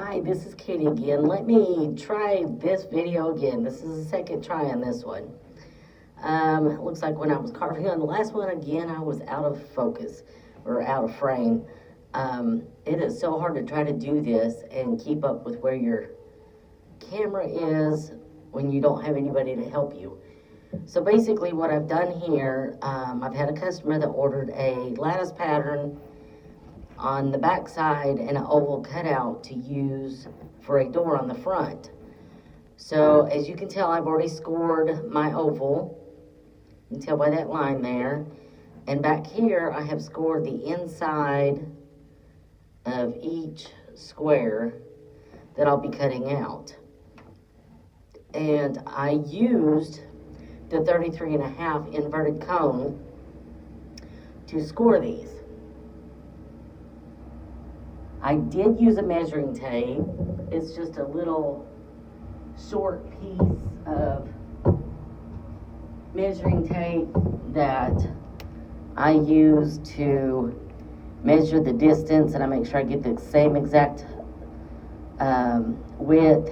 Hi, this is Katie again. Let me try this video again. This is the second try on this one. It looks like when I was carving on the last one, again, I was out of focus or out of frame. It is so hard to try to do this and keep up with where your camera is when you don't have anybody to help you. So basically what I've done here, I've had a customer that ordered a lattice pattern on the back side and an oval cutout to use for a door on the front. So as you can tell, I've already scored my oval. You can tell by that line there. And back here, I have scored the inside of each square that I'll be cutting out. And I used the 33.5 inverted cone to score these. I did use a measuring tape. It's just a little short piece of measuring tape that I use to measure the distance, and I make sure I get the same exact width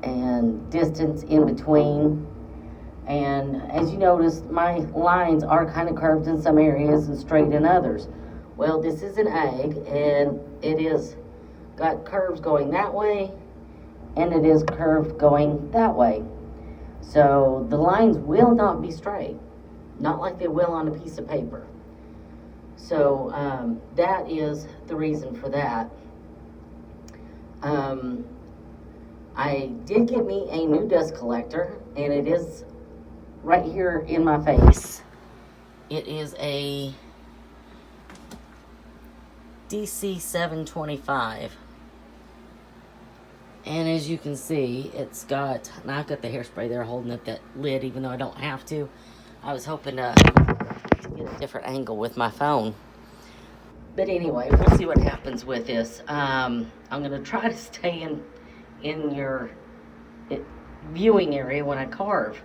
and distance in between. And as you notice, my lines are kind of curved in some areas and straight in others. Well, this is an egg, and it is got curves going that way, and it is curved going that way. So the lines will not be straight, not like they will on a piece of paper. So that is the reason for that. I did get me a new dust collector, and it is right here in my face. It is a DC 725, and as you can see, it's got, and I've got the hairspray there holding up that lid even though I don't have to. I was hoping to get a different angle with my phone, but anyway, we'll see what happens with this. I'm gonna try to stay in your viewing area when I carve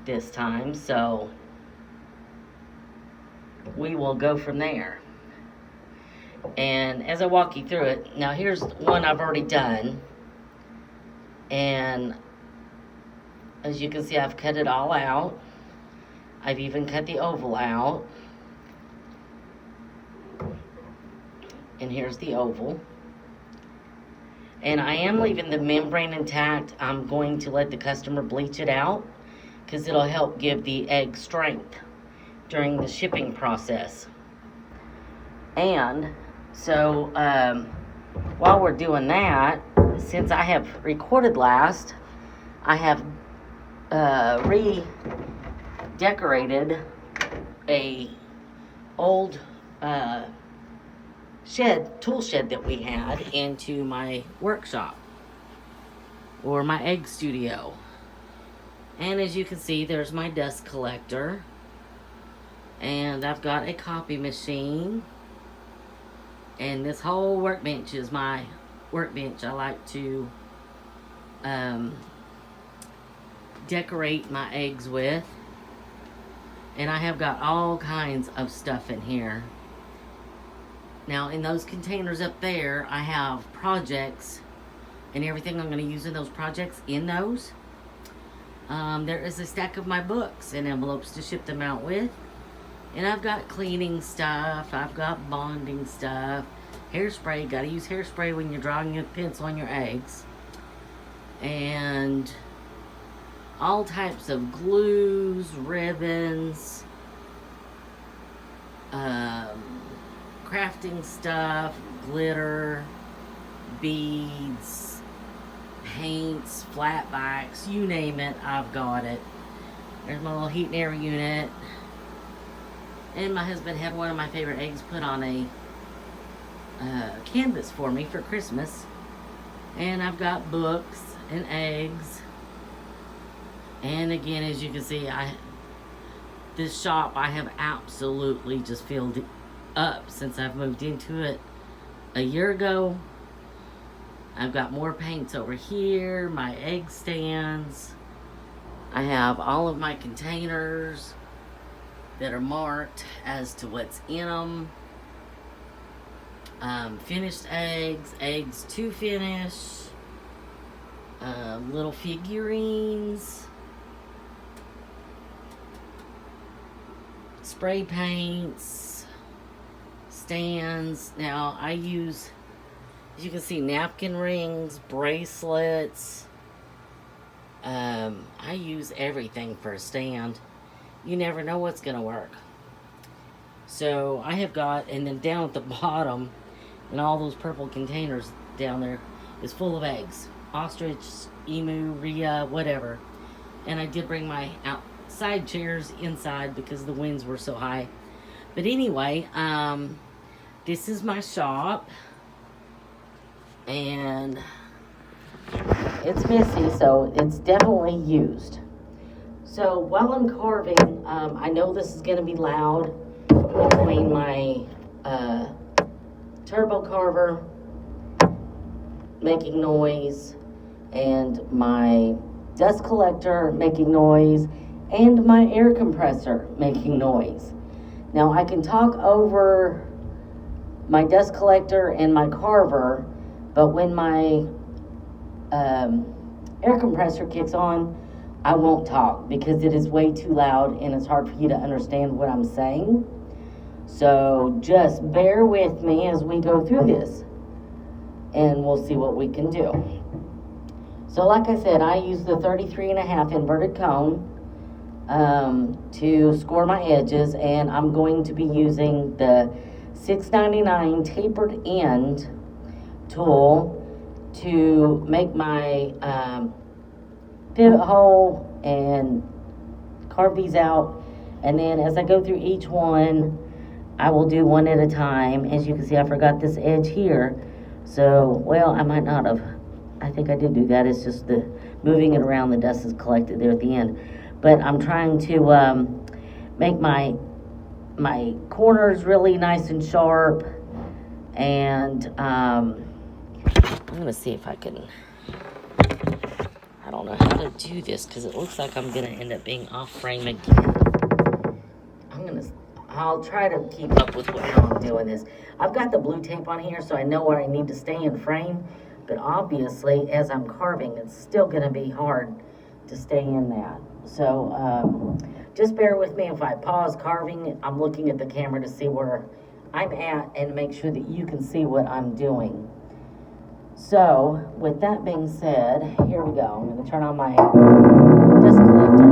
this time, so we will go from there. And as I walk you through it, now here's one I've already done, and as you can see, I've cut it all out. I've even cut the oval out, and here's the oval. And I am leaving the membrane intact. I'm going to let the customer bleach it out because it'll help give the egg strength during the shipping process. And so while we're doing that, since I have recorded last, I have redecorated a old tool shed that we had into my workshop or my egg studio. And as you can see, there's my dust collector, and I've got a copy machine. And this whole workbench is my workbench. I like to decorate my eggs with. And I have got all kinds of stuff in here. Now, in those containers up there, I have projects and everything I'm going to use in those projects in those. There is a stack of my books and envelopes to ship them out with. And I've got cleaning stuff, I've got bonding stuff, hairspray, gotta use hairspray when you're drawing a pencil on your eggs. And all types of glues, ribbons, crafting stuff, glitter, beads, paints, flat backs, you name it, I've got it. There's my little heat and air unit. And my husband had one of my favorite eggs put on a canvas for me for Christmas. And I've got books and eggs. And again, as you can see, this shop I have absolutely just filled up since I've moved into it a year ago. I've got more paints over here, my egg stands. I have all of my containers that are marked as to what's in them. finished eggs, eggs to finish, little figurines, spray paints, stands. Now I use, as you can see, napkin rings, bracelets. I use everything for a stand. You never know what's gonna work. So I have got, and then down at the bottom, and all those purple containers down there is full of eggs. Ostrich, emu, Rhea, whatever. And I did bring my outside chairs inside because the winds were so high. But anyway, this is my shop. And it's messy, so it's definitely used. So while I'm carving, I know this is going to be loud between my turbo carver making noise and my dust collector making noise and my air compressor making noise. Now I can talk over my dust collector and my carver, but when my air compressor kicks on, I won't talk because it is way too loud and it's hard for you to understand what I'm saying. So just bear with me as we go through this and we'll see what we can do. So like I said, I use the 33.5 inverted cone to score my edges, and I'm going to be using the $6.99 tapered end tool to make my pivot hole and carve these out. And then as I go through each one, I will do one at a time. As you can see, I forgot this edge here. So, well, I might not have. I think I did do that. It's just the moving it around, the dust is collected there at the end. But I'm trying to make my corners really nice and sharp. And I'm going to see if I can, I don't know how to do this because it looks like I'm going to end up being off frame again. I'll try to keep up with how I'm doing this. I've got the blue tape on here so I know where I need to stay in frame, but obviously as I'm carving it's still going to be hard to stay in that. So just bear with me if I pause carving. I'm looking at the camera to see where I'm at and make sure that you can see what I'm doing. So with that being said, here we go. I'm going to turn on my dust collector.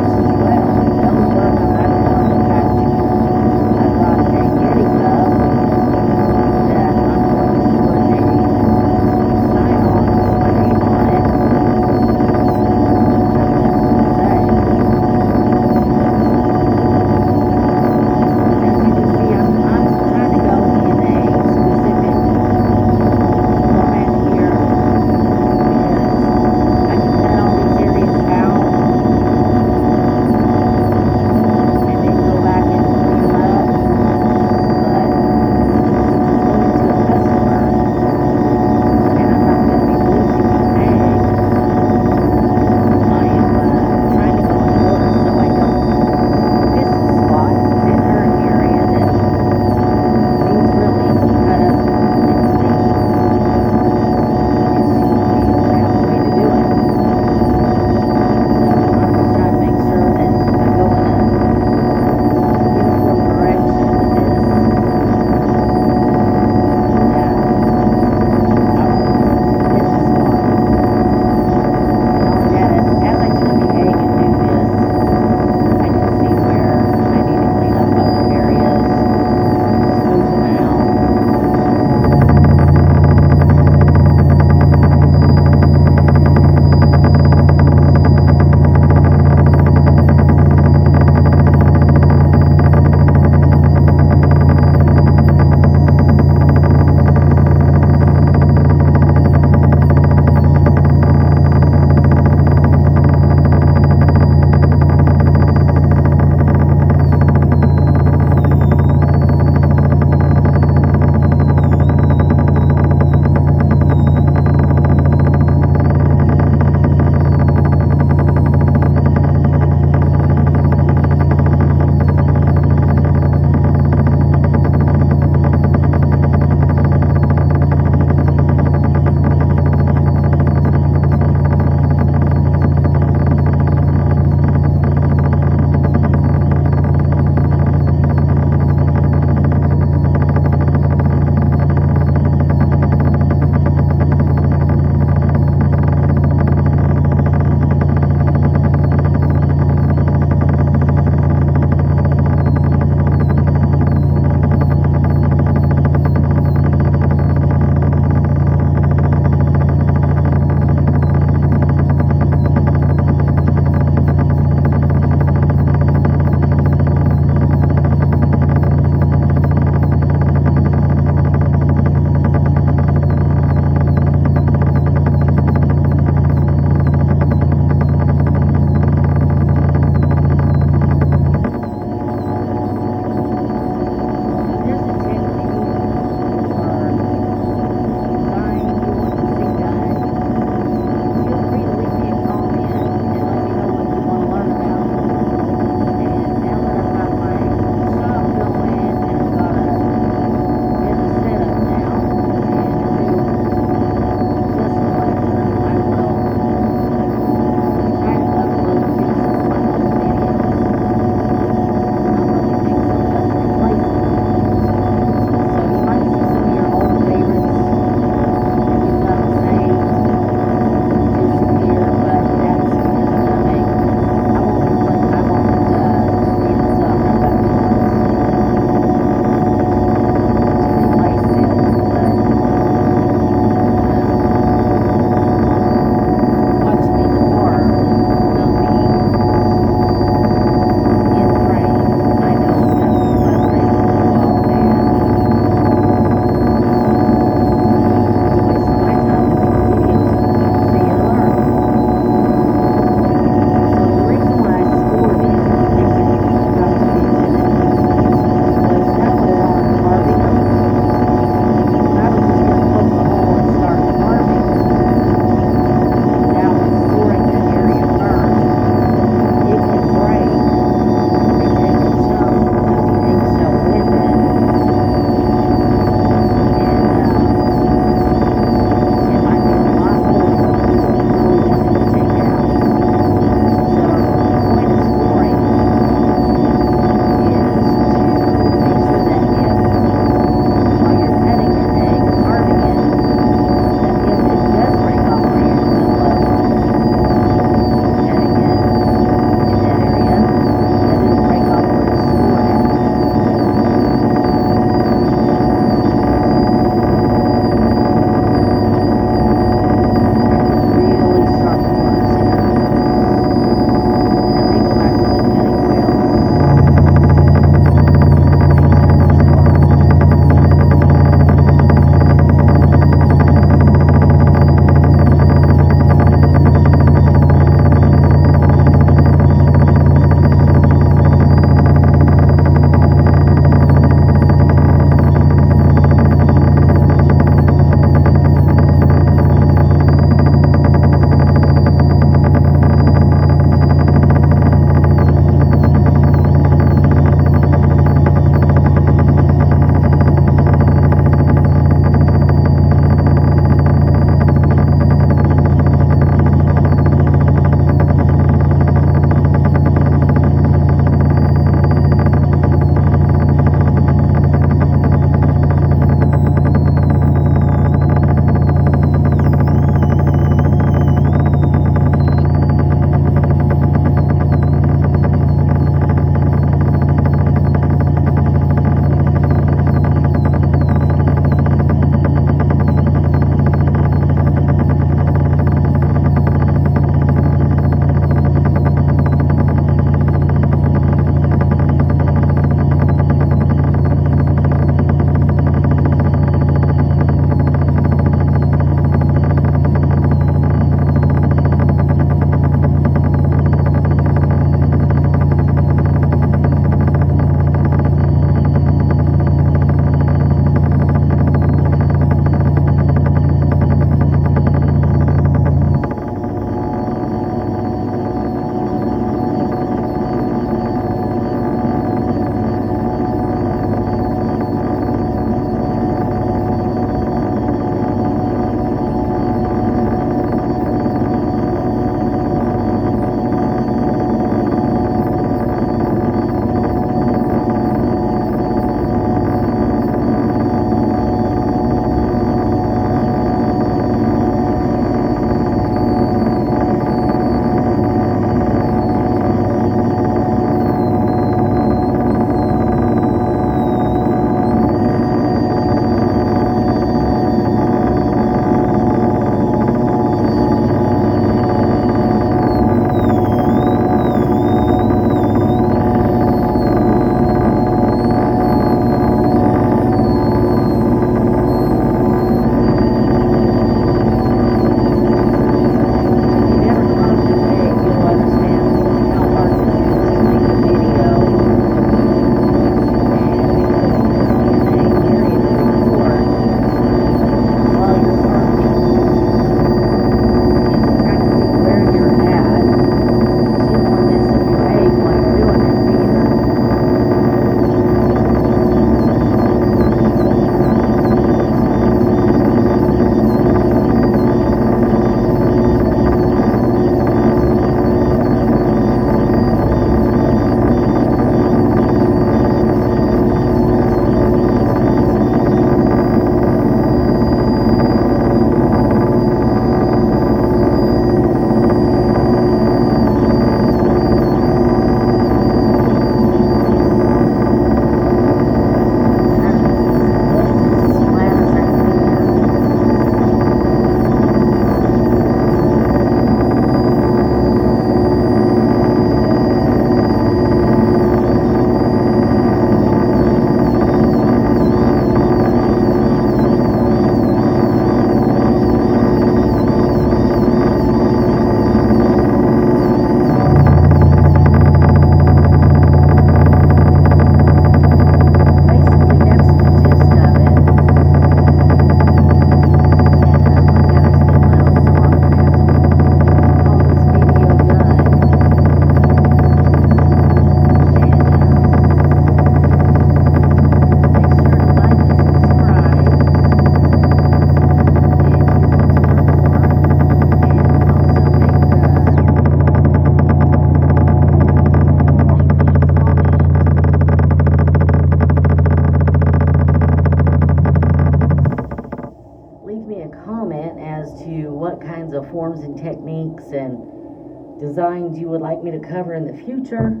videos and techniques and designs you would like me to cover in the future.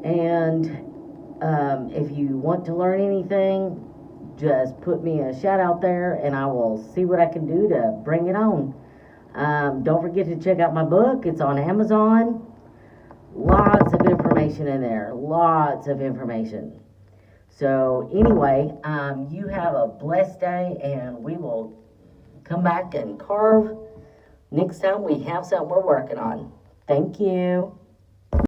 And if you want to learn anything, just put me a shout out there and I will see what I can do to bring it on. Don't forget to check out my book. It's on Amazon. Lots of information in there. Lots of information. So anyway, you have a blessed day, and we will come back and carve next time we have something we're working on. Thank you.